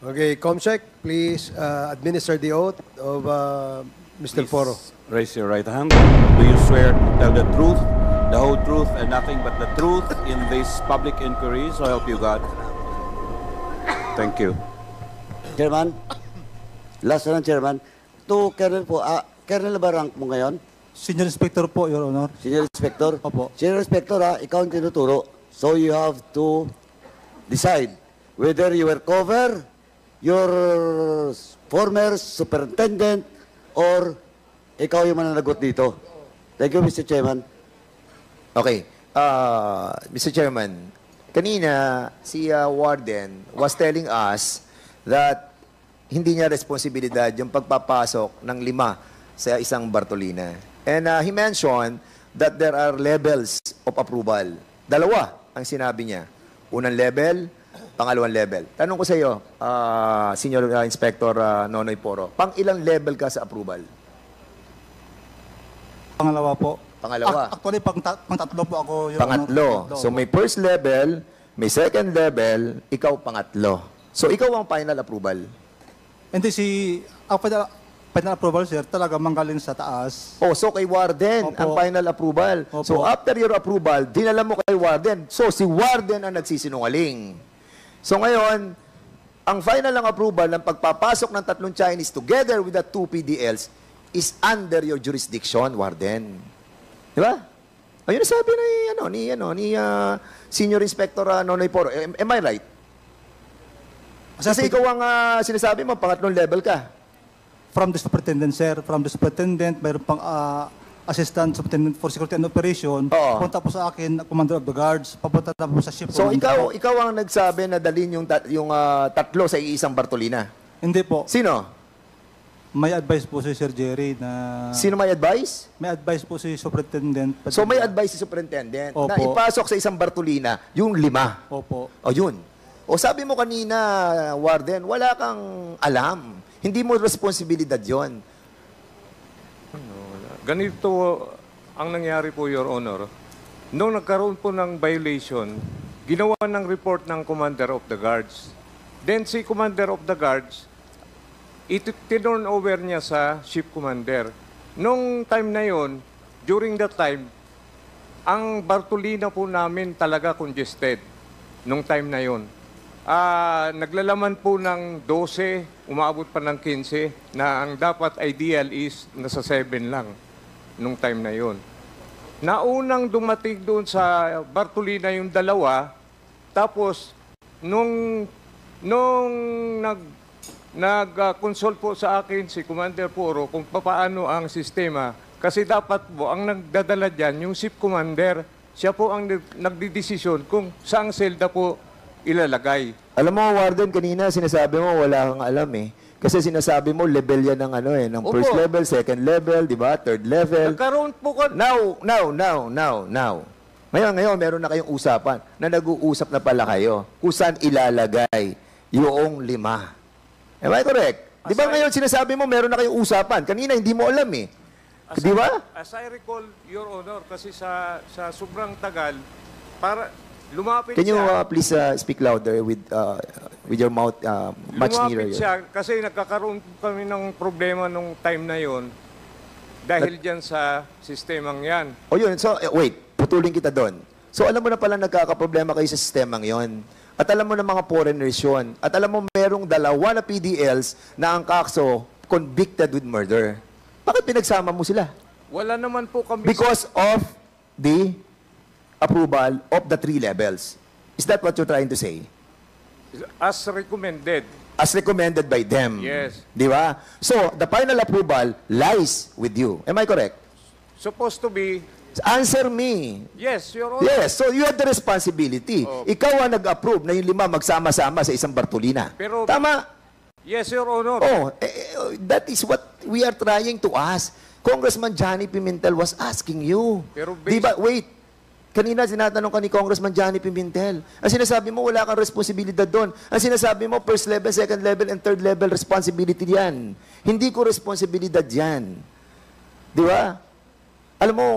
Okay, Comsec, please administer the oath of Mr. Foro. Raise your right hand. Do you swear to tell the truth, the whole truth, and nothing but the truth in this public inquiry? So help you God. Thank you. Chairman, last one, Chairman. To Colonel po, Colonel ba rank mo ngayon? Senior Inspector po, Your Honor. Senior Inspector? Opo. Senior Inspector, ikaw ang tinuturo. So you have to decide whether you will cover your former superintendent or ikaw yung mananagot dito. Thank you, Mr. Chairman. Okay. Mr. Chairman, kanina si Warden was telling us that hindi niya responsibilidad yung pagpapasok ng 5 sa isang Bartolina. And he mentioned that there are levels of approval. 2 ang sinabi niya. Unang level, pangalawang level. Tanong ko sa iyo, Senior Inspector Nonoy Foro, pang ilang level ka sa approval? Pangalawa po. Pangalawa. Actually, pang-tatlo po ako, Your Honor. Pangatlo. So may first level, may second level, ikaw pangatlo. So ikaw ang final approval. Hindi ang final approval, sir, talaga manggaling sa taas. Oh, so kay Warden Opo. ang final approval. Opo. So after your approval, dinala mo kay Warden. So si Warden ang nagsisinungaling. So ngayon, ang final ng approval ng pagpapasok ng 3 Chinese together with the 2 PDLs is under your jurisdiction, Warden. Di ba? Ayun ang sabi ni Senior Inspector Nonoy Foro. Am I right? Kasi ikaw ang sinasabi mo, pangatlong level ka. From the superintendent, sir. From the superintendent, mayroon pang assistant superintendent for security and operation. Oo. Punta po sa akin, commander of the guards. Papunta na po sa ship. So commander po. ikaw ang nagsabi na dalhin yung 3 sa iisang Bartolina. Hindi po. Sino? May advice po si Sir Jerry na... Sino may advice? May advice po si superintendent. So may advice si superintendent Opo. na ipasok sa isang Bartolina yung 5. Opo. O yun. O sabi mo kanina, Warden, wala kang alam. Hindi mo responsibilidad yon. Ganito ang nangyari po, Your Honor. Noong nagkaroon po ng violation, ginawa ng report ng Commander of the Guards. Then si Commander of the Guards, turn over niya sa Ship Commander. Noong time na yon, during that time, ang Bartolina po namin talaga congested. Noong time na yon. Naglalaman po ng 12, umabot pa ng 15, na ang dapat ideal is nasa 7 lang nung time na yon. Naunang dumating doon sa Bartolina yung 2, tapos nung nag-consult po sa akin si Commander Foro kung paano ang sistema, kasi dapat po ang nagdadala dyan yung ship commander, siya po ang nagdidesisyon kung saang selda po ilalagay. Alam mo, Warden, kanina sinasabi mo wala kang alam eh. Kasi sinasabi mo level yan ng ng Opo. first level, second level, di ba? Third level. Nagkaroon po ko... Now. Ngayon, meron na kayong usapan na nag-uusap na pala kayo kung saan ilalagay yung 5. Am I correct? Di ba ngayon sinasabi mo meron na kayong usapan? Kanina hindi mo alam eh. Di ba? As I recall, Your Honor, kasi sa sobrang tagal, para lumapit Can you siya. please speak louder with your mouth much nearer? Lumapit siya kasi nagkakaroon kami ng problema nung time na yon dahil dyan sa sistemang yan. O yun, so wait, putulin kita doon. So alam mo na pala nagkakaproblema kayo sa sistemang yon. At alam mo na mga foreigners yun. At alam mo merong 2 na PDLs na ang kakso convicted with murder. Bakit pinagsama mo sila? Wala naman po kami... Because of the approval of the 3 levels. Is that what you're trying to say? As recommended. As recommended by them. Yes. Di ba? So, the final approval lies with you. Am I correct? Supposed to be... Answer me. Yes, Your Honor. Yes, so you have the responsibility. Oh. Ikaw ang nag-approve na yung 5 magsama-sama sa isang Bartolina. Pero- Tama? Yes, Your Honor. That is what we are trying to ask. Congressman Johnny Pimentel was asking you. Pero Di ba, wait. Kanina sinatanong ka ni Congressman Johnny Pimentel. Ang sinasabi mo, wala kang responsibilidad doon. Ang sinasabi mo, first level, second level, and third level responsibility yan. Hindi ko responsibilidad yan. Di ba? Alam mo,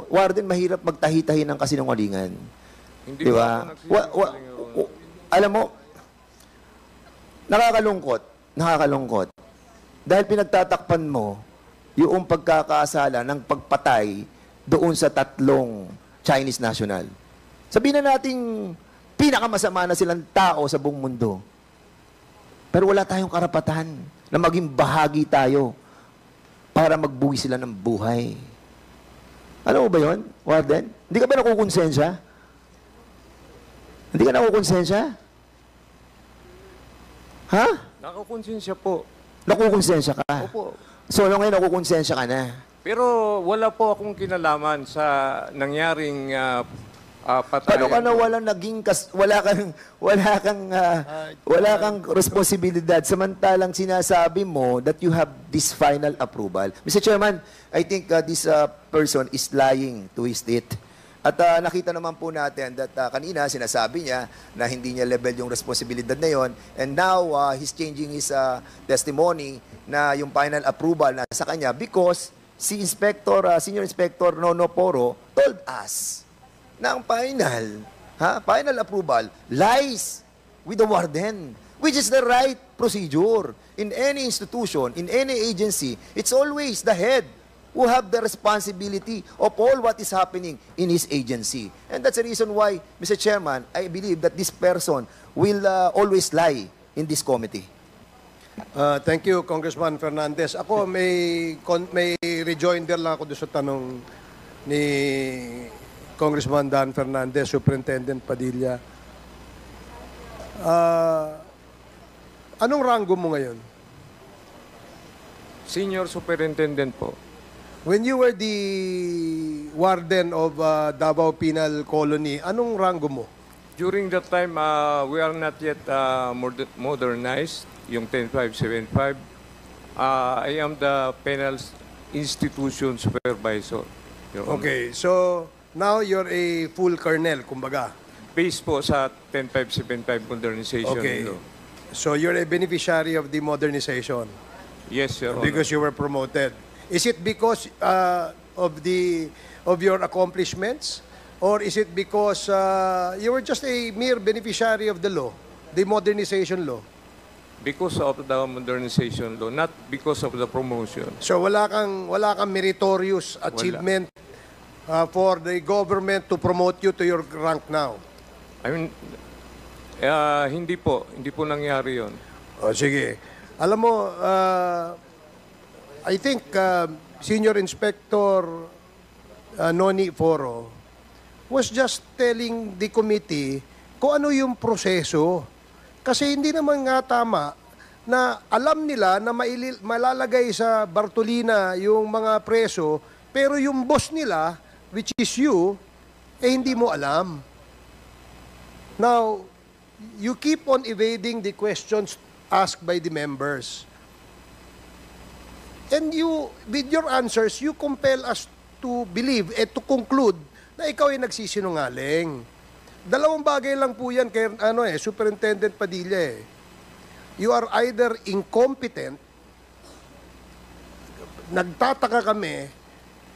Warden, mahirap magtahi-tahi ng kasinungalingan. Hindi Di po ba? ako nagsisinungaling, Your Honor. Alam mo, nakakalungkot. Dahil pinagtatakpan mo yung pagkakasala ng pagpatay doon sa 3 Chinese national. Sabihin na nating pinakamasama na silang tao sa buong mundo. Pero wala tayong karapatan na maging bahagi tayo para magbuwi sila ng buhay. Alam mo ba yun, Warden? Hindi ka ba nakukonsensya? Hindi ka nakukonsensya? Ha? Nakakonsensya po. Nakukonsensya ka? Opo. So, ngayon nakukonsensya ka na? Pero wala po akong kinalaman sa nangyaring patayan. Paano ka na wala kang responsibilidad samantalang sinasabi mo that you have this final approval? Mr. Chairman, I think this person is lying to his state. At nakita naman po natin that kanina sinasabi niya na hindi niya level yung responsibilidad na yon, and now he's changing his testimony na yung final approval na sa kanya because si Senior Inspector Nono Poro told us na ang final approval lies with the warden, which is the right procedure. In any institution, in any agency, it's always the head who have the responsibility of all what is happening in his agency. And that's the reason why, Mr. Chairman, I believe that this person will always lie in this committee. Thank you, Congressman Fernandez. Ako, may rejoinder lang ako doon sa tanong ni Congressman Dan Fernandez, Superintendent Padilla. Anong rango mo ngayon? Senior Superintendent po. When you were the warden of Davao Penal Colony, anong rango mo? During that time, we are not yet modernized, yung 10575. I am the penal institution supervisor. Your Honor. Okay, so now you're a full colonel, kumbaga. Based po sa 10575 modernization. Okay. law. So you're a beneficiary of the modernization Yes, Your Honor. because you were promoted. Is it because of your accomplishments, or is it because you were just a mere beneficiary of the law, the modernization law? Because of the modernization law, not because of the promotion. So wala kang meritorious achievement for the government to promote you to your rank now. I mean, hindi po nangyari yon. O sige. Alam mo, I think Senior Inspector Noni Foro was just telling the committee kung ano yung proseso. Kasi hindi naman nga tama na alam nila na malalagay sa Bartolina yung mga preso, pero yung boss nila, which is you, hindi mo alam. Now, you keep on evading the questions asked by the members. And you, with your answers, you compel us to believe and to conclude na ikaw ay nagsisinungaling. Dalawang bagay lang po yan kay Superintendent Padilla. You are either incompetent, nagtataka kami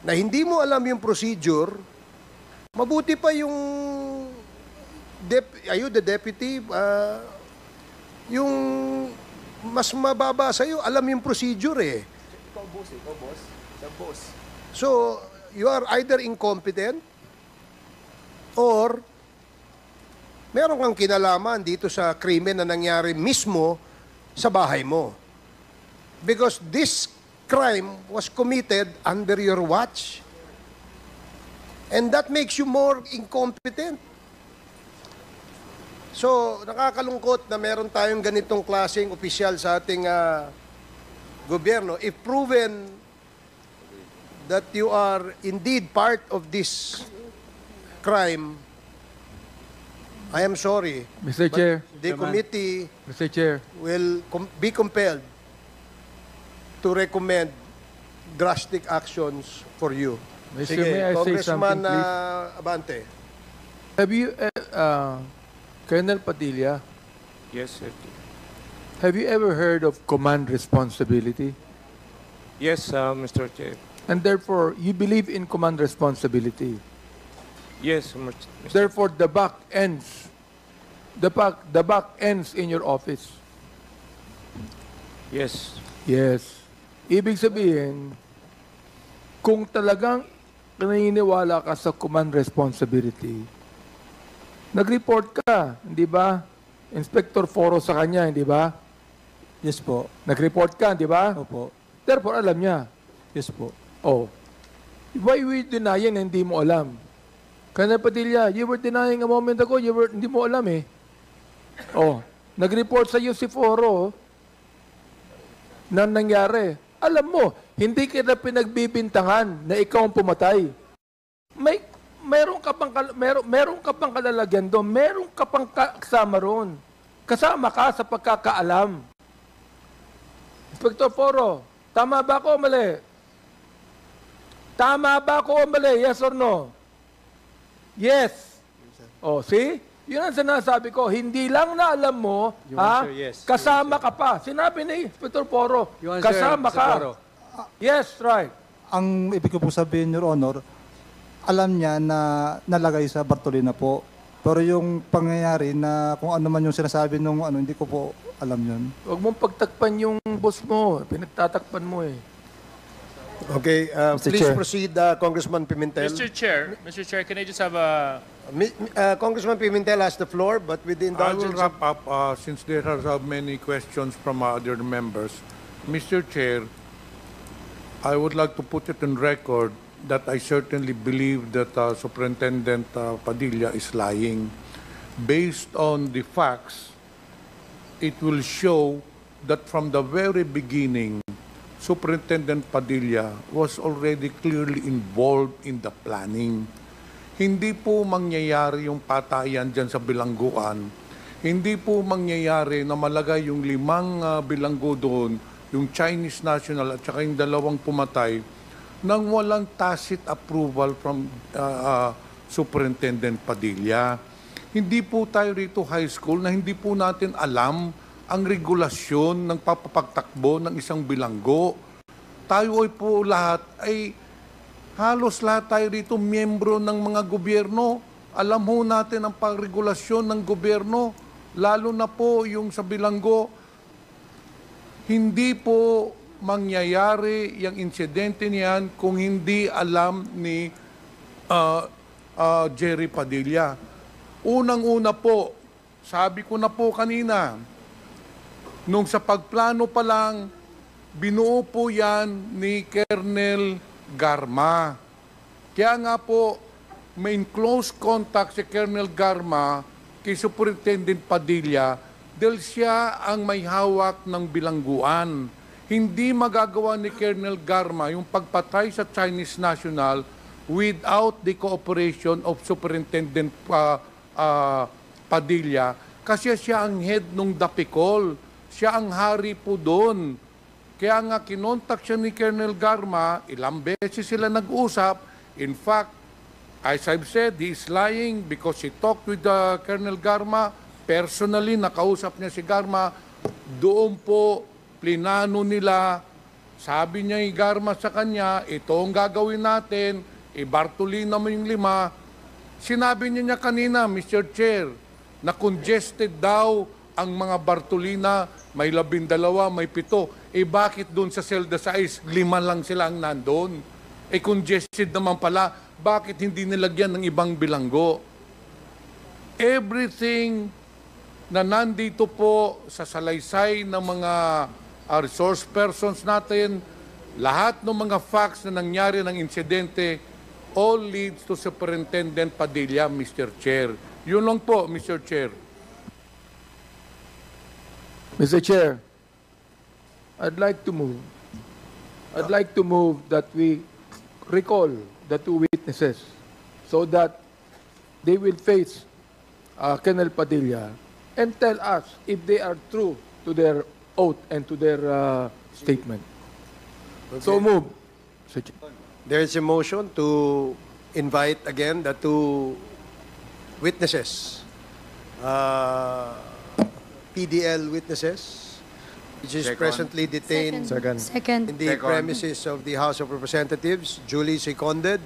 na hindi mo alam yung procedure, mabuti pa yung the deputy, yung mas mababa sa'yo, alam yung procedure eh. Ikaw boss. So, you are either incompetent or meron kang kinalaman dito sa krimen na nangyari mismo sa bahay mo. Because this crime was committed under your watch. And that makes you more incompetent. So, nakakalungkot na meron tayong ganitong klaseng opisyal sa ating gobyerno. If proven that you are indeed part of this crime, I am sorry. Mr. but Chair. The committee Mr. Chair. will be compelled to recommend drastic actions for you. Mr. Sige, May I say Congressman something, please? Abante. Have you, Colonel Padilla, Yes, sir. have you ever heard of command responsibility? Yes, Mr. Chair. And therefore, you believe in command responsibility. Yes, Mr. Therefore, the buck ends. The buck ends in your office. Yes. Yes. Ibig sabihin, kung talagang naniniwala ka sa command responsibility, nag-report ka, hindi ba? Inspector Foro sa kanya, hindi ba? Yes po. Nag-report ka, hindi ba? Opo. Therefore, alam niya. Yes po. Oh. Why we denying na hindi mo alam? Colonel Padilla, you were denying a moment ago, hindi mo alam eh. Oh, nag-report sa iyo si Foro na nangyari. Alam mo, hindi kita pinagbibintangan na ikaw ang pumatay. Meron ka pang kalalagyan doon, meron ka pang kasama roon. Kasama ka sa pagkakaalam. Inspector Foro, tama ba ako o mali? Tama ba ako o mali? Yes or no? Yes. Oh, see? Yun ang sinasabi ko. Hindi lang na alam mo, kasama ka pa. Sinabi ni Inspector Foro, kasama ka. Yes, right. Ang ibig ko po sabihin, Your Honor, alam niya na nalagay sa Bartolina po. Pero yung pangyayari na kung ano man yung sinasabi nung ano, hindi ko po alam yun. Huwag mong pagtakpan yung boss mo. Pinagtatakpan mo eh. Okay, please Chair. proceed, Congressman Pimentel. Mr. Chair, can I just have a... Congressman Pimentel has the floor, but with the I will indulgence wrap up since there are many questions from other members. Mr. Chair, I would like to put it on record that I certainly believe that Superintendent Padilla is lying. Based on the facts, it will show that from the very beginning, Superintendent Padilla was already clearly involved in the planning. Hindi po mangyayari yung patayan dyan sa bilangguan. Hindi po mangyayari na malagay yung 5 bilanggo doon, yung Chinese national at saka yung 2 pumatay, nang walang tacit approval from Superintendent Padilla. Hindi po tayo rito high school na hindi po natin alam ang regulasyon ng papapagtakbo ng isang bilanggo. Tayo ay po lahat ay halos lahat tayo rito miyembro ng mga gobyerno. Alam ho natin ang pagregulasyon ng gobyerno, lalo na po yung sa bilanggo. Hindi po mangyayari yung insidente niyan kung hindi alam ni Jerry Padilla. Unang-una po, sabi ko na po kanina, nung sa pagplano pa lang, binuo po yan ni Colonel Garma. Kaya nga po, may in close contact si Colonel Garma kay Superintendent Padilla dahil siya ang may hawak ng bilangguan. Hindi magagawa ni Colonel Garma yung pagpatay sa Chinese national without the cooperation of Superintendent Padilla kasi siya ang head ng Dapicol. Siya ang hari po doon. Kaya nga kinontak siya ni Colonel Garma, ilang beses sila nag-usap. In fact, as I've said, he is lying because he talked with Colonel Garma. Personally, nakausap niya si Garma. Doon po, plinano nila. Sabi niya yung Garma sa kanya, ito ang gagawin natin. Bartolina mo yung 5. Sinabi niya kanina, Mr. Chair, na congested daw ang mga Bartolina, may 12, may 7. Bakit doon sa Selda 6, 5 lang sila ang nandun? Congested naman pala, bakit hindi nilagyan ng ibang bilanggo? Everything na nandito po sa salaysay ng mga resource persons natin, lahat ng mga facts na nangyari ng insidente, all leads to Superintendent Padilla, Mr. Chair. Yun lang po, Mr. Chair. Mr. Chair, I'd like to move that we recall the 2 witnesses so that they will face Colonel Padilla and tell us if they are true to their oath and to their statement. Okay. So move. there is a motion to invite again the 2 witnesses, PDL witnesses, which is presently detained in the premises of the House of Representatives, duly seconded.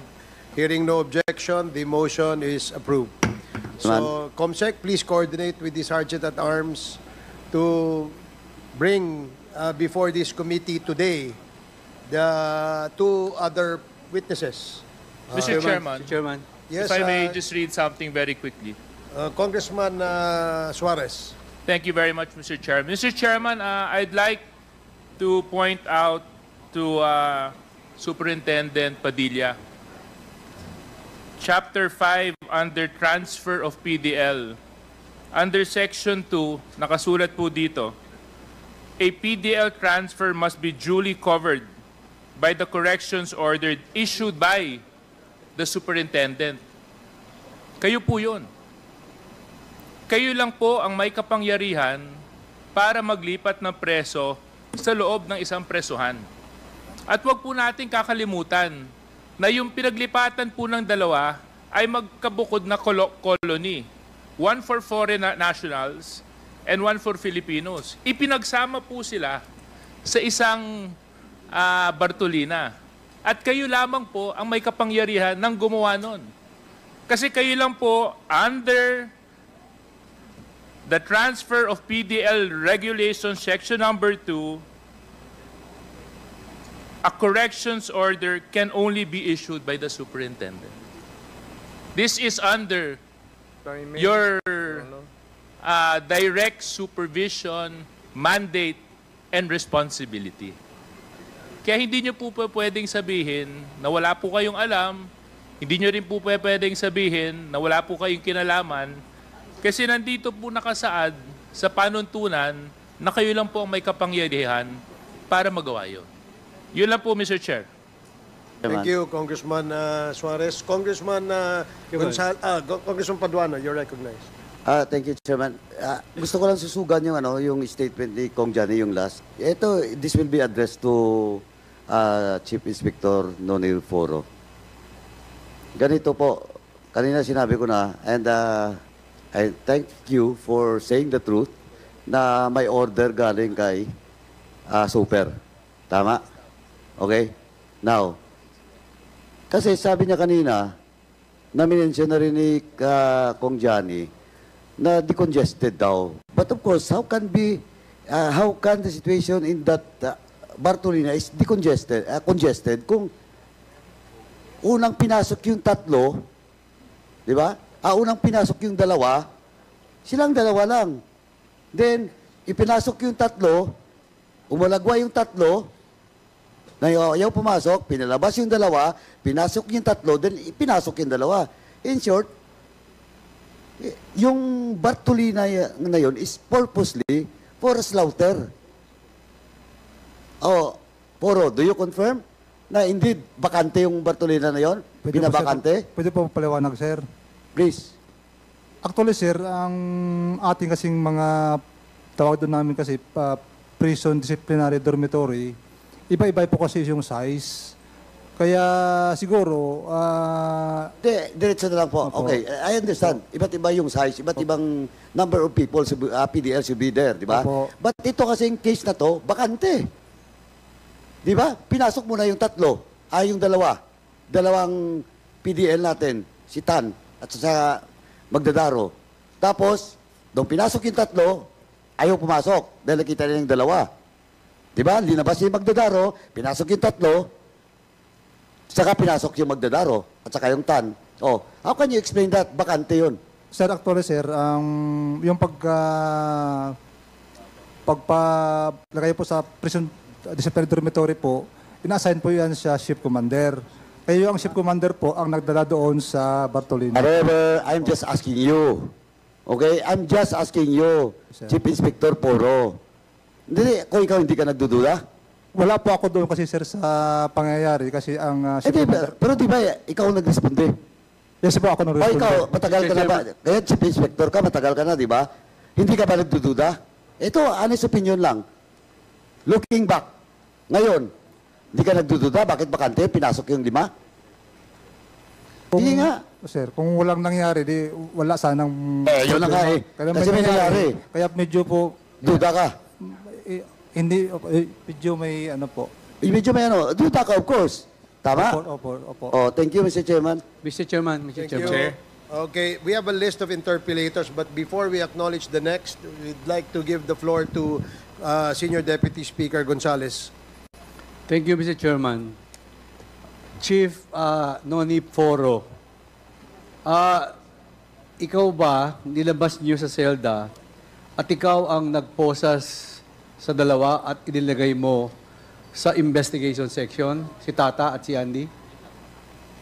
Hearing no objection, the motion is approved. So, COMSEC, please coordinate with the Sergeant at Arms to bring before this committee today the two other witnesses. Mr. Chairman, Yes, if I may just read something very quickly. Congressman Suarez. Thank you very much, Mr. Chairman. Mr. Chairman, I'd like to point out to Superintendent Padilla, Chapter 5 under Transfer of PDL. Under Section 2, nakasulat po dito, a PDL transfer must be duly covered by the corrections order issued by the superintendent. Kayo po yun. Kayo lang po ang may kapangyarihan para maglipat ng preso sa loob ng isang presuhan. At wag po natin kakalimutan na yung pinaglipatan po ng dalawa ay magkabukod na colony. One for foreign nationals and one for Filipinos. Ipinagsama po sila sa isang Bartolina. At kayo lamang po ang may kapangyarihan ng gumawa nun. Kasi kayo lang po under the transfer of PDL regulation section number 2, a corrections order can only be issued by the superintendent. This is under your direct supervision, mandate, and responsibility. Kaya hindi nyo po pwedeng sabihin na wala po kayong alam, hindi nyo rin po pwedeng sabihin na wala po kayong kinalaman, kasi nandito po nakasaad sa panuntunan na kayo lang po ang may kapangyarihan para magawa yun. Yun lang po, Mr. Chair. Thank you, Congressman Suarez. Congressman Congressman Paduano, you're recognized. Thank you, Chairman. Gusto ko lang susugan yung statement ni Kong Johnny, yung last. This will be addressed to Chief Inspector Nonil Foro. Ganito po, kanina sinabi ko na, and I thank you for saying the truth na may order galing kay Super. Tama? Okay? Now, kasi sabi niya kanina, na-mention na rin ni Kong Johnny, na decongested daw. But of course, how can the situation in that Bartolina is congested kung unang pinasok yung tatlo, di ba? Unang pinasok yung dalawa, silang dalawa lang. Then, ipinasok yung tatlo, umalagwa yung tatlo, na ayaw pumasok, pinalabas yung dalawa, pinasok yung tatlo, then ipinasok yung dalawa. In short, yung Bartolina na yun is purposely for slaughter. Poro, do you confirm na indeed bakante yung Bartolina na yun? Binabakante? Pwede po paliwanag, sir. Please. Actually, sir, ang ating kasing mga tawag doon namin kasi prison disciplinary dormitory, iba-iba po kasi yung size. Kaya siguro... Diretso na lang po. Opo. Okay, I understand. Iba't iba yung size, iba't ibang number of people, PDL should be there, di ba? Opo. But ito kasing case na to, bakante. Di ba? Pinasok mo na yung tatlo. Yung dalawa. Dalawang PDL natin, si Tan at sa Magdadaro. Tapos, nung pinasok yung tatlo, ayaw pumasok dahil nakita nila yung dalawa. Di ba? Linabas yung Magdadaro, pinasok yung tatlo, saka pinasok yung Magdadaro at saka yung Tan. How can you explain that? Bakante yun. Sir, actually, sir, yung pagpalagay po sa prison disciplinary dormitory po, ina-assign po yan sa ship commander. Kaya yung ship commander po ang nagdala doon sa Bartolina. However, I'm just asking you. Okay? I'm just asking you, Sir. Chief Inspector Poro. Hindi, kung ikaw hindi ka nagdududa? Wala po ako doon kasi, sir, sa pangyayari kasi ang ship commander... Pero di ba, ikaw nag-responde? Yes po, ako nung Ikaw, matagal ka na ba? Kaya Chief Inspector ka, matagal ka na, di ba? Hindi ka ba nagdududa? Ito, honest opinion lang. Looking back, ngayon, hindi ka nagdududa, bakit bakante? Pinasok yung 5? Hindi nga. Sir, kung walang nangyari, di wala sanang... Yun na nga eh. Kasi may nangyari. Kaya medyo po... Duda ka. Hindi, medyo may ano po. Medyo may duda ka, of course. Tama? Opo. Thank you, Mr. Chairman. Mr. Chairman, Thank Chairman. you. Okay, we have a list of interpellators, but before we acknowledge the next, we'd like to give the floor to Senior Deputy Speaker Gonzales. Thank you, Mr. Chairman. Chief Noni Foro, ikaw ba nilabas niyo sa selda at ikaw ang nagposas sa dalawa at inilagay mo sa investigation section, si Tata at si Andy?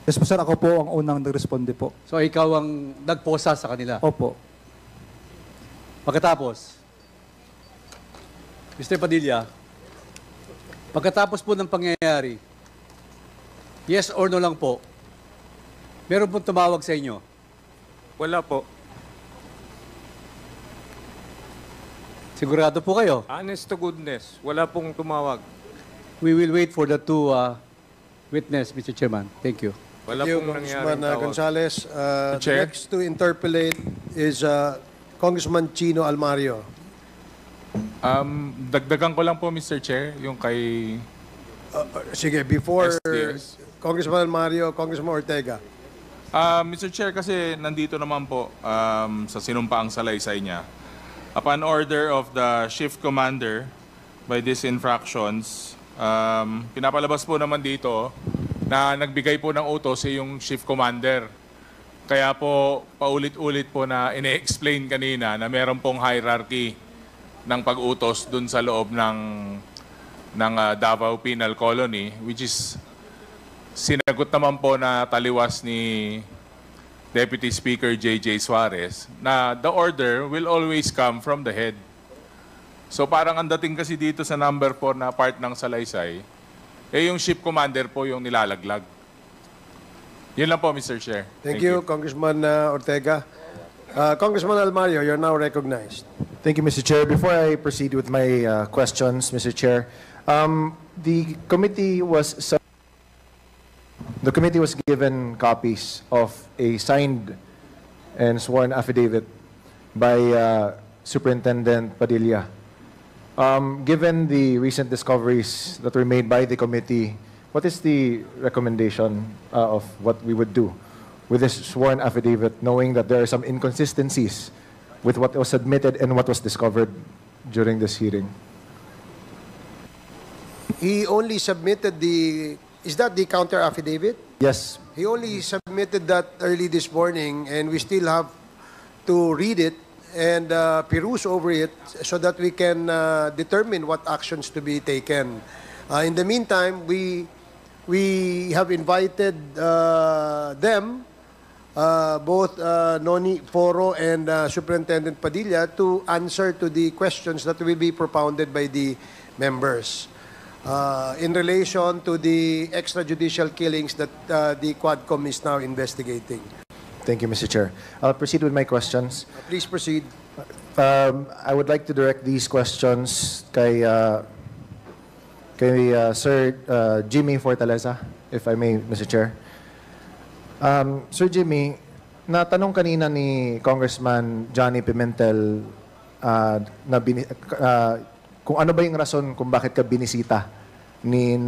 Yes po sir, ako po ang unang nag-responde po. So ikaw ang nagposa sa kanila? Opo. Pagkatapos, Mr. Padilla, pagkatapos po ng pangyayari, yes or no lang po, meron pong tumawag sa inyo? Wala po. Sigurado po kayo? Honest to goodness, wala pong tumawag. We will wait for the two witness, Mr. Chairman. Thank you. Wala Thank you, pong Congressman nangyaring tawag. Gonzales. The Chair? next to interpellate is Congressman Chino Almario. Dagdagan ko lang po, Mr. Chair, yung kay Sige, before SDS. Congressman Almario, Congressman Ortega. Mr. Chair, kasi nandito naman po sa sinumpaang salaysay niya. Upon order of the shift commander by these infractions, pinapalabas po naman dito na nagbigay po ng utos yung shift commander. Kaya po paulit-ulit po na ine-explain kanina na meron pong hierarchy ng pag-utos dun sa loob ng Davao Penal Colony, which is sinagot naman po na taliwas ni Deputy Speaker J.J. Suarez na the order will always come from the head. So parang ang dating kasi dito sa number 4 na part ng salaysay, yung ship commander po yung nilalaglag. Yun lang po, Mr. Chair. Thank you, Congressman Ortega. Congressman Almario, you're now recognized. Thank you, Mr. Chair. Before I proceed with my questions, Mr. Chair, the committee was given copies of a signed and sworn affidavit by Superintendent Padilla. Given the recent discoveries that were made by the committee, what is the recommendation of what we would do with this sworn affidavit, knowing that there are some inconsistencies with what was submitted and what was discovered during this hearing? He only submitted is that the counter affidavit? Yes. He only submitted that early this morning, and we still have to read it and peruse over it so that we can determine what actions to be taken. In the meantime, we have invited them, both Noni Foro and Superintendent Padilla, to answer to the questions that will be propounded by the members in relation to the extrajudicial killings that the Quadcom is now investigating. Thank you, Mr. Chair. I'll proceed with my questions. Please proceed. I would like to direct these questions kay Sir Jimmy Fortaleza, if I may, Mr. Chair. Sir Jimmy, natanong kanina ni Congressman Johnny Pimentel kung ano ba yung rason kung bakit ka binisita ni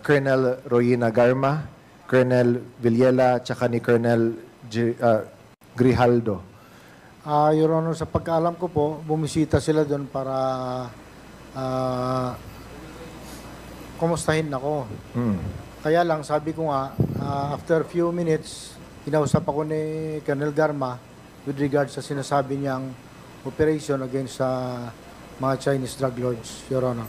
Colonel Royina Garma, Colonel Villela, tsaka ni Colonel Grijaldo. Your Honor, sa pagkaalam ko po, bumisita sila doon para kumustahin ako. Kaya lang, sabi ko nga, after a few minutes, kinausap ako ni Colonel Garma with regards sa sinasabi niyang operation against mga Chinese drug lords, Your Honor.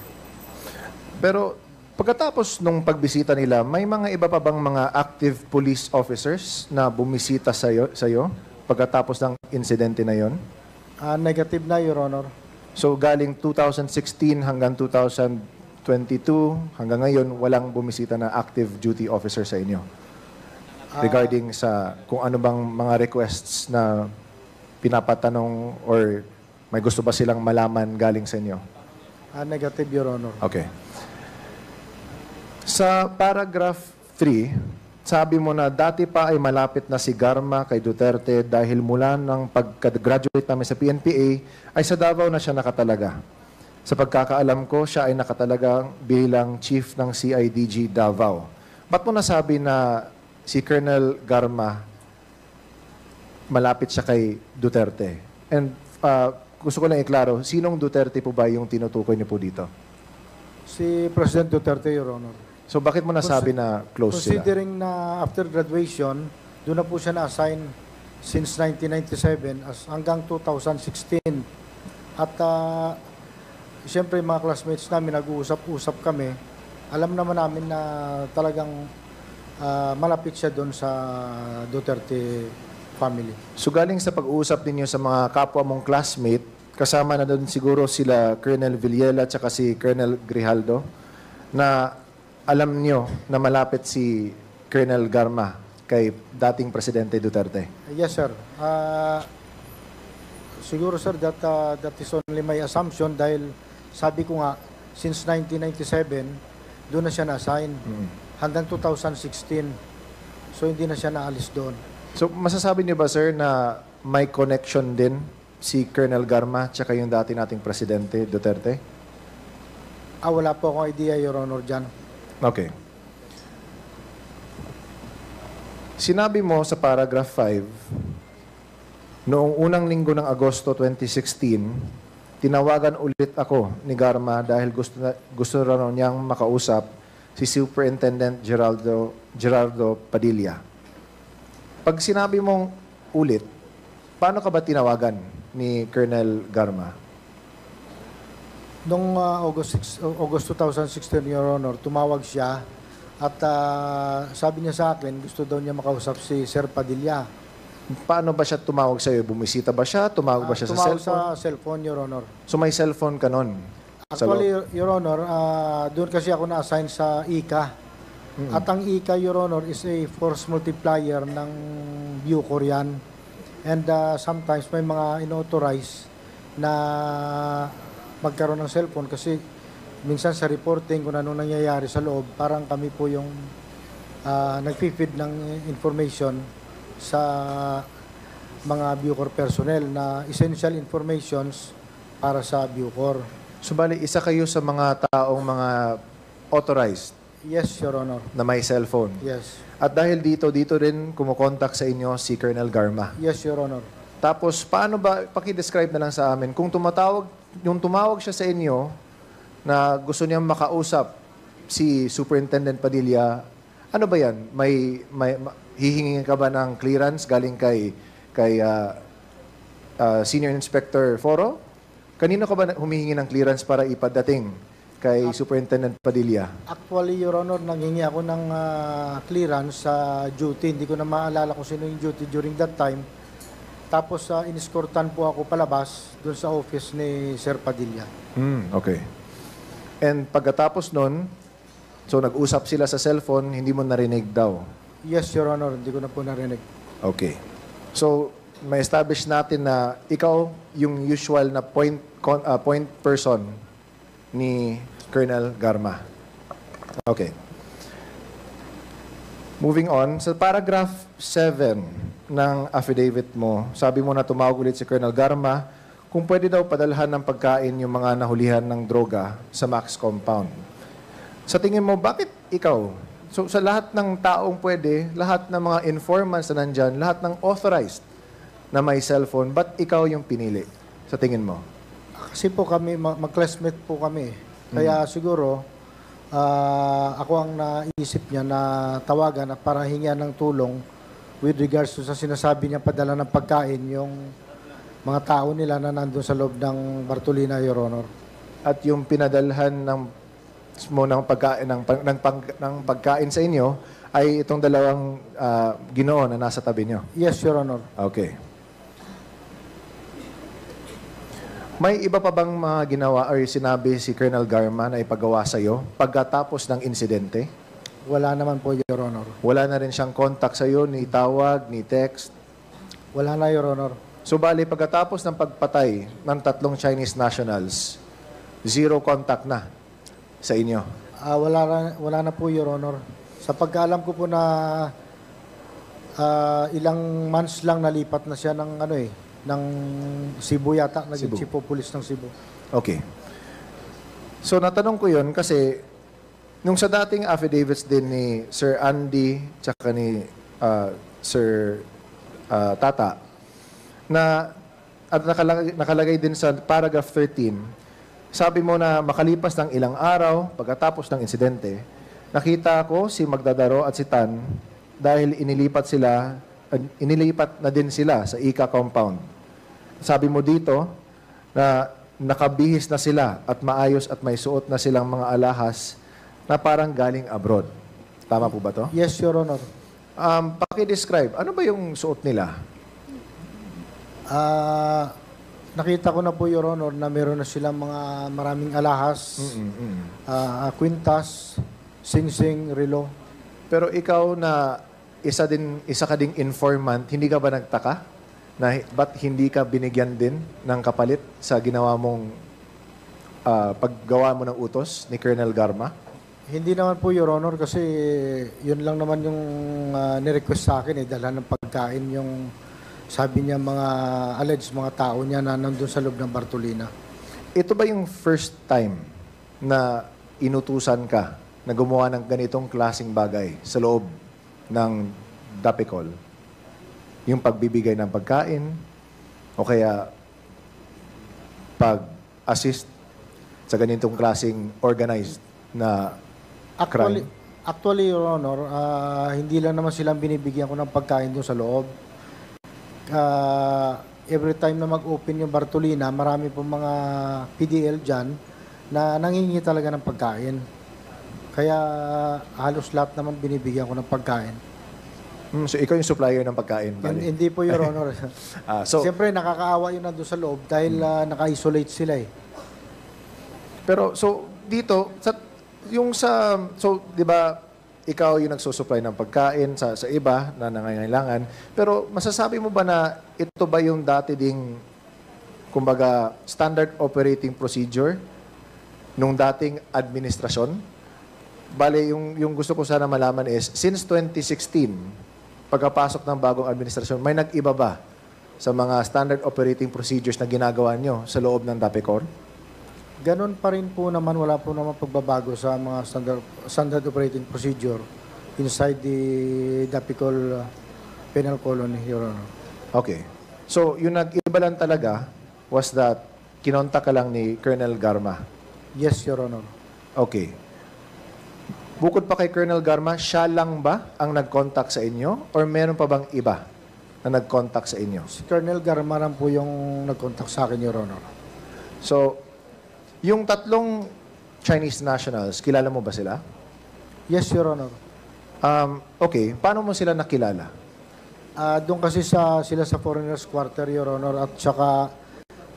Pero pagkatapos nung pagbisita nila, may mga iba pa bang mga active police officers na bumisita sa'yo pagkatapos ng insidente na yon? Negative na, Your Honor. So galing 2016 hanggang 2022, hanggang ngayon, walang bumisita na active duty officer sa inyo? Regarding sa kung ano bang mga requests na pinapatanong or may gusto ba silang malaman galing sa inyo? Negative, Your Honor. Okay. Sa paragraph 3, sabi mo na dati pa ay malapit na si Garma kay Duterte dahil mula ng pagka-graduate namin sa PNPA ay sa Davao na siya nakatalaga. Sa pagkakaalam ko, siya ay nakatalaga bilang chief ng CIDG Davao. Ba't mo nasabi na si Colonel Garma malapit siya kay Duterte. And gusto ko lang iklaro, sinong Duterte po ba yung tinutukoy niyo po dito? Si President Duterte, Your Honor. So bakit mo nasabi na close sila? Considering na after graduation, doon na po siya na-assign since 1997 hanggang 2016. At siyempre mga classmates namin, nag-uusap-usap kami. Alam naman namin na talagang malapit siya doon sa Duterte family. So galing sa pag-uusap ninyo sa mga kapwa mong classmate, kasama na doon siguro sila Colonel Villela at saka si Colonel Grijaldo, na alam nyo na malapit si Colonel Garma kay dating Presidente Duterte? Yes, sir. Siguro, sir, that is only my assumption dahil sabi ko nga, since 1997, doon na siya na-assign hanggang 2016. So, hindi na siya naalis doon. So, masasabi niyo ba, sir, na may connection din si Colonel Garma tsaka yung dati nating Presidente Duterte? Wala po akong idea, Your Honor, dyan. Okay. Sinabi mo sa paragraph 5, noong unang linggo ng Agosto 2016, tinawagan ulit ako ni Garma dahil gusto raw niyang makausap si Superintendent Gerardo Padilla. Pag sinabi mong ulit, paano ka ba tinawagan ni Colonel Garma? Noong August 2016, Your Honor, tumawag siya at sabi niya sa akin, gusto daw niya makausap si Sir Padilla. Paano ba siya tumawag sa'yo? Bumisita ba siya? Tumawag ba siya sa cellphone? Tumawag sa cellphone, Your Honor. So may cellphone ka nun? Actually, Your Honor, doon kasi ako na-assign sa ICA. At ang ICA, Your Honor, is a force multiplier ng Bucor yan. And sometimes may mga inauthorize na magkaroon ng cellphone kasi minsan sa reporting kung anong nangyayari sa loob, parang kami po yung nag-feed ng information sa mga Bucor personnel na essential informations para sa Bucor. So bali, isa kayo sa mga taong mga authorized? Yes, Your Honor. Na may cellphone? Yes. At dahil dito rin kumukontak sa inyo si Colonel Garma? Yes, Your Honor. Tapos, paano ba, pakidescribe na lang sa amin, kung tumawag siya sa inyo na gusto niyang makausap si Superintendent Padilla, ano ba yan? Hihingin ka ba ng clearance galing kay Senior Inspector Foro? Kanino ka ba humihingi ng clearance para ipadating kay Superintendent Padilla? Actually, Your Honor, nanghingi ako ng clearance sa duty. Hindi ko na maalala kung sino yung duty during that time. Tapos, iniskortan po ako palabas doon sa office ni Sir Padilla. Okay. And pagkatapos nun, so nag-usap sila sa cellphone, hindi mo narinig daw? Yes, Your Honor. Hindi ko na po narinig. Okay. So, may establish natin na ikaw yung usual na point person ni Colonel Garma. Okay. Moving on, sa paragraph 7 ng affidavit mo, sabi mo na tumawag ulit si Colonel Garma kung pwede daw padalhan ng pagkain yung mga nahulihan ng droga sa Max Compound. Sa tingin mo, bakit ikaw? So sa lahat ng taong pwede, lahat ng mga informants na nandyan, lahat ng authorized na may cellphone, ba't ikaw yung pinili? Sa tingin mo? Kasi po kami, mag-classmate po kami. Kaya siguro, ako ang naisip niya na tawagan at para hingian ng tulong with regards to sa sinasabi niya padala ng pagkain yung mga tao nila na nandun sa loob ng Bartolina, Your Honor. At yung pinadalhan ng pagkain sa inyo ay itong dalawang Ginoo na nasa tabi nyo? Yes, Your Honor. Okay. May iba pa bang mga ginawa or sinabi si Colonel Garma na ipagawa sa iyo pagkatapos ng insidente? Wala naman po, Your Honor. Wala na rin siyang contact sa iyo, ni tawag, ni text? Wala na, Your Honor. So bali, pagkatapos ng pagpatay ng 3 Chinese nationals, zero contact na sa inyo? Wala na po, Your Honor. Sa pagkaalam ko po na ilang months lang nalipat na siya ng ng Cebu yata, naging Chief of Police ng Cebu. Okay. So natanong ko yun kasi nung sa dating affidavits din ni Sir Andy tsaka ni Sir Tata, na at nakalagay din sa paragraph 13, sabi mo na makalipas ng ilang araw, pagkatapos ng insidente, nakita ko si Magdadaro at si Tan dahil inilipat na din sila sa Ika compound. Sabi mo dito na nakabihis na sila at maayos at may suot na silang mga alahas na parang galing abroad. Tama po ba to? Yes, Your Honor. Paki-describe, ano ba yung suot nila? Nakita ko na po, Your Honor, na meron na silang mga maraming alahas, kwintas, sing-sing, relo. Pero ikaw na isa ka ding informant, hindi ka ba nagtaka na ba't hindi ka binigyan din ng kapalit sa ginawa mong paggawa mo ng utos ni Colonel Garma? Hindi naman po, Your Honor, kasi yun lang naman yung nirequest sa akin, dalhan ng pagkain yung sabi niya mga alleged mga tao niya na nandun sa loob ng Bartolina. Ito ba yung first time na inutusan ka na gumawa ng ganitong klaseng bagay sa loob ng Dapicol? Yung pagbibigay ng pagkain o kaya pag-assist sa ganitong klaseng organized na crime? Actually, Your Honor, hindi lang naman silang binibigyan ko ng pagkain doon sa loob. Every time na mag-open yung Bartolina, marami pong mga PDL dyan na nangingi talaga ng pagkain. Kaya halos lahat naman binibigyan ko ng pagkain. So ikaw yung supplier ng pagkain? Hindi po, Your Honor. Siyempre, nakakaawa yun nandun sa loob dahil naka-isolate sila eh. Pero so dito, so di ba ikaw yung nagsusupply ng pagkain sa iba na nangangailangan. Pero masasabi mo ba na ito ba yung dati ding, kumbaga, standard operating procedure nung dating administrasyon? Bale, yung gusto ko sana malaman is, since 2016, pagkapasok ng bagong administrasyon, may nag-iba ba sa mga standard operating procedures na ginagawa nyo sa loob ng Dapicor? Ganon pa rin po naman, wala po naman pagbabago sa mga standard operating procedure inside the Dapicol Penal Colony, Your Honor. Okay. So, yung nag-iba lang talaga was that kinontak ka lang ni Colonel Garma? Yes, Your Honor. Okay. Bukod pa kay Colonel Garma, siya lang ba ang nag-contact sa inyo or meron pa bang iba na nag-contact sa inyo? Si Colonel Garma lang po yung nag-contact sa akin, Your Honor. So, yung tatlong Chinese nationals, kilala mo ba sila? Yes, Your Honor. Okay. Paano mo sila nakilala? Doon kasi sila sa Foreigners Quarter, Your Honor. At saka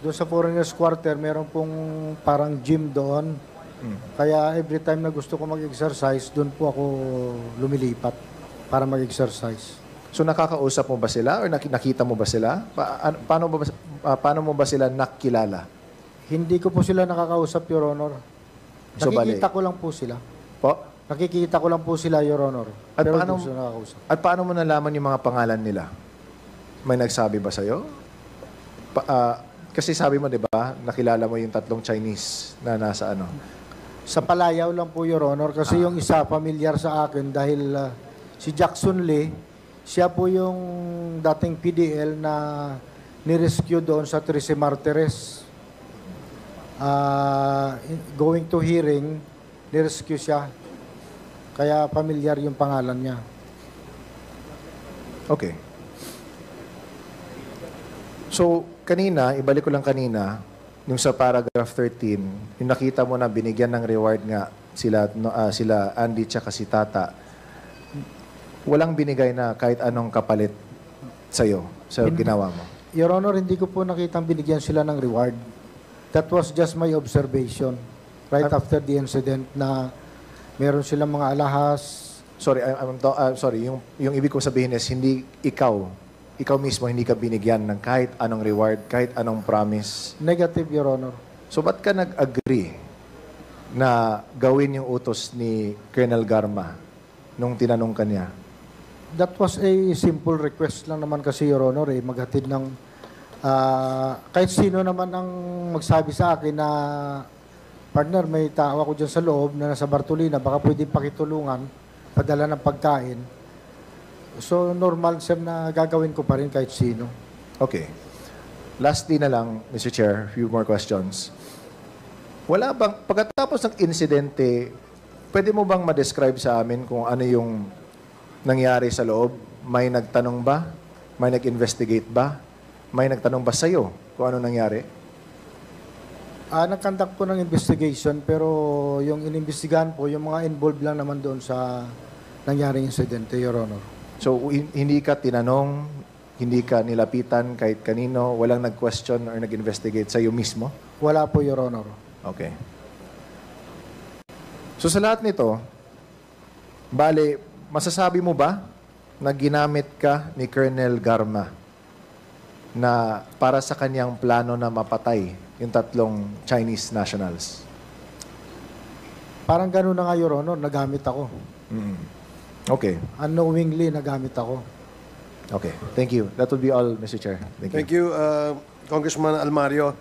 doon sa Foreigners Quarter, meron pong parang gym doon. Kaya every time na gusto ko mag-exercise, doon po ako lumilipat para mag-exercise. So nakakausap mo ba sila or nakita mo ba sila? Paano mo ba sila nakilala? Hindi ko po sila nakakausap, Your Honor. Nakikita ko lang po sila. Po? Nakikita ko lang po sila, Your Honor. At Pero paano, hindi ko sila nakakausap. At paano mo nalaman yung mga pangalan nila? May nagsabi ba sa'yo? Kasi sabi mo, di ba, nakilala mo yung tatlong Chinese na nasa ano? Sa Palayaw lang po, Your Honor. Kasi yung isa, familiar sa akin dahil si Jackson Lee, siya po yung dating PDL na nirescue doon sa Trece Martires. Going to hearing, nirescue siya. Kaya familiar yung pangalan niya. Okay. So, kanina, ibalik ko lang kanina, yung sa paragraph 13, yung nakita mo na binigyan ng reward nga sila Andy tsaka si Tata, walang binigay na kahit anong kapalit sa'yo, sa ginawa mo? Your Honor, hindi ko po nakitang binigyan sila ng reward. That was just my observation right after the incident na meron silang mga alahas. Sorry, sorry. Yung ibig ko sabihin is hindi ikaw mismo hindi ka binigyan ng kahit anong reward, kahit anong promise. Negative, Your Honor. So ba't ka nag-agree na gawin yung utos ni Colonel Garma nung tinanong ka niya? That was a simple request lang naman kasi, Your Honor, maghatid ng kahit sino naman ang magsabi sa akin na partner, may tao ako dyan sa loob na nasa Bartolina, baka pwede pakitulungan, padala ng pagkain. So, normal, sir, na gagawin ko pa rin kahit sino. Okay. lastly na lang, Mr. Chair, few more questions. Wala bang, pagkatapos ng insidente, pwede mo bang ma-describe sa amin kung ano yung nangyari sa loob? May nagtanong ba? May nag-investigate ba? May nagtanong ba sa'yo kung ano nangyari? Nag-conduct po ng investigation pero yung inimbestigahan po, yung mga involved lang naman doon sa nangyaring insidente, Your Honor. So, hindi ka tinanong, hindi ka nilapitan kahit kanino, walang nag-question or nag-investigate sa'yo mismo? Wala po, Your Honor. Okay. So, sa lahat nito, bale, masasabi mo ba na ginamit ka ni Colonel Garma na para sa kanyang plano na mapatay yung 3 Chinese nationals? Parang gano'n na nga, Your Honor, nagamit ako. Okay. Unknowingly, nagamit ako. Okay. Thank you. That would be all, Mr. Chair. Thank you, Congressman Almario.